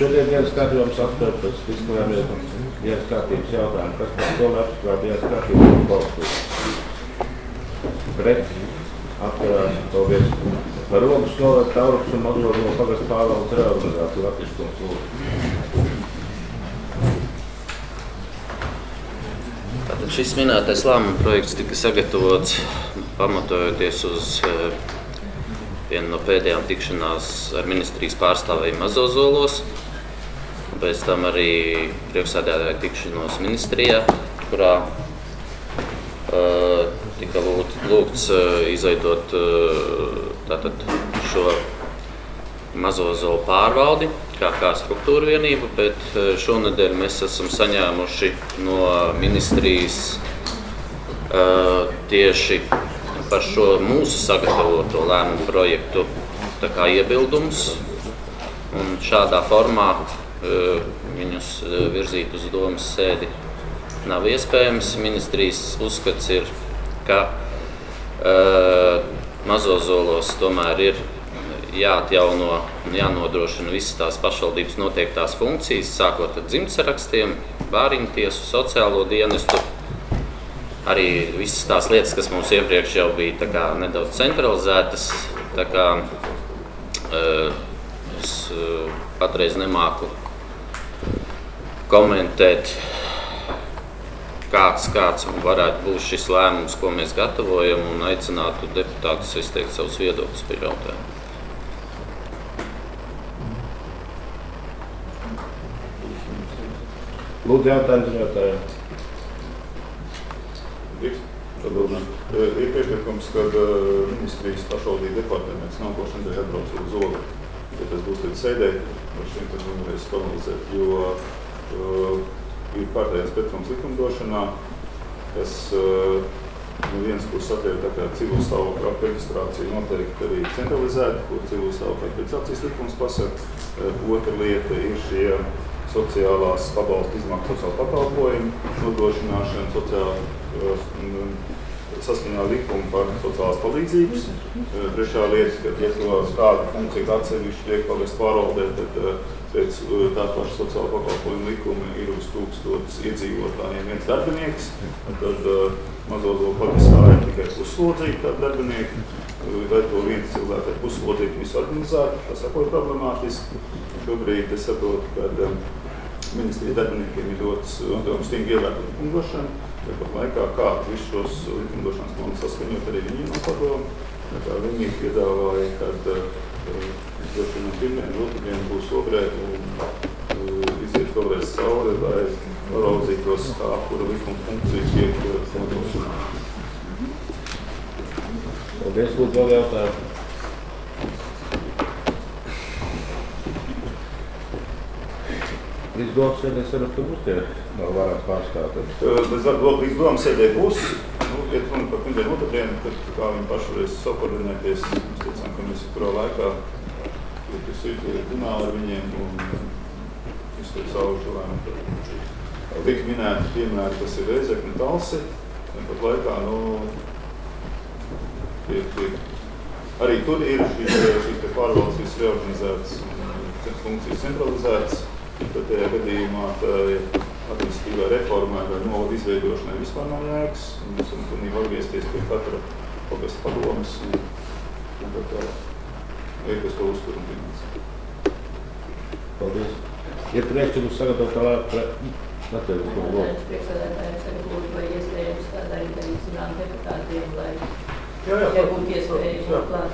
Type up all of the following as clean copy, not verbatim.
Šodien dienas kārtībām saskart pēc fiskālajām dienas kārtības jautājumu, kas par to apsprāt dienas kārtības balstīt. Pret atkarās, paldies. Par Rogas novada Taurupas un Mazogulu pagastu pārvaldes reorganizāciju Latviskums lūdzu. Tātad šis minētais lēmuma projekts tika sagatavots pamatojoties uz vienu no pēdējām tikšanās ar ministrijas pārstāvēju Mazozolos, un pēc tam arī priekšsēdētāju tikšanos ministrijā, kurā tika lūgts izveidot tātad šo Mazozolu pārvaldi kā struktūra vienību, bet šonedēļ mēs esam saņēmuši no ministrijas tieši par šo mūsu sagatavoto lēmumu projektu iebildumus, un šādā formā viņus virzīt uz domas sēdi nav iespējams. Ministrijas uzskats ir, ka Mazozolos tomēr ir jāatjauno un jānodrošina visas tās pašvaldības noteiktās funkcijas, sākot ar dzimtsarakstiem, bāriņu tiesu, sociālo dienestu. Arī visas tās lietas, kas mums iepriekš jau bija nedaudz centralizētas, es patreiz nemāku komentēt, kāds varētu būt šis lēmums, ko mēs gatavojam, un aicinātu deputātus izteikt savus viedokļus par jautājumu. Lūdzu, jautājums jautājumu. Ir priekšlikums, kad ministrijas pašvaldību departaments nākošais nedēļ atbrauc uz Ogu. Ja tas būs līdz sēdēji, par šiem tad varēs formalizēt, jo ir kārtējās pretrunas likumdošanā, kas no vienas puses atļauj civilu stāvokļa reģistrāciju noteikti arī centralizēt, ko civilu stāvokļa reģistrācijas likums pasaka. Otra lieta ir šie sociālās pabalstu izmaksu sociālu pakalpojumu nodrošināšanu saskaņā likumu par sociālās palīdzības. Trešā lieta, kad kāda funkcija atsevišķi tiek pagastu pārvaldē, tad pēc tā paša sociāla pakalpojuma likuma ir uz 1000 iedzīvotājiem viens darbinieks. Tad Mazozolu pagastā ir tikai puslodzīti tādi darbinieki. Vai to viens cilvēks ar puslodzīti visu organizētu, tas ir problemātiski. Šobrīd es saprotu, ka ministrija darbiniekiem ir dots stingri ievērtot likumdošanu, bet pat laikā kā visus šos likumdošanas plānus saskaņot arī viņiem no padomu. Viņi piedāvāja, kad droši no pirmiem otrdien būs Ogrē un iziet vēlreiz cauri, lai raudzītos, kura likuma funkcija tiek nodrošināta. Paldies, lūdzu, vēl jautājumu. Līdz domas sēdē sarat, ka būs tie vēl vairāk pārstāvēt? Līdz domas sēdē būs. Iet runa par pirmdien otrdienu, kad kā viņi paši varēs sakoordinēties. Mēs teicām, ka mēs kurā laikā runā ar viņiem un izteikt savu šo lēmumu. Tik minēti piemēri, kas ir Reizekne, Talsi. Pat laikā, arī tur ir šīs pārvaldes reorganizētas un funkcijas centralizētas. Tad tajā gadījumā administratīvā reformā vai novada izveidošanai vispār nav jēgas. Mēs varam pilnīgi atgriezties pie katra pagasta padomes un kas to uztur un finansē. Paldies. Ir priekš, jums sagatavot tālāk atceļus, ko lūdzu. Priekšsēdētājiem sagatavot vai iespējams tādā arī zinām deputātiem, lai būtu iespējams klāt.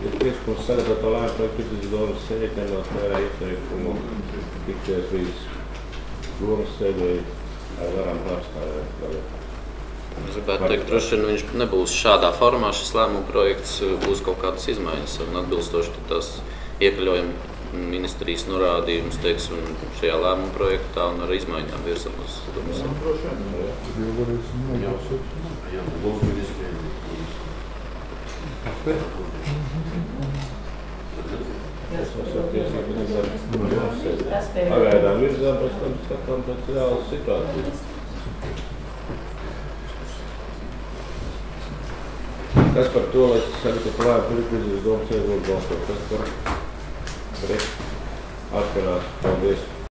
Ir priekšlikums sagatavot lēmumu projektu līdz domas sēdē, ņemot vērā ieteikumu tikties līdz domas sēdē ar varam pārstāvēt. Es gribētu teikt, droši vien viņš nebūs šādā formā, šis lēmuma projekts būs kaut kādas izmaiņas un atbilstoši tās iekļaujam ministrijas norādījumus, teiksim, šajā lēmuma projektā un ar izmaiņām virzam uz domas Pagaidām virzām, pēc tam skatām pēc reālas situācijas. Kas par to, lai sagatavot lēmumu projektu līdz domas sēdē balsot? Kas par? pret, atturās. Paldies!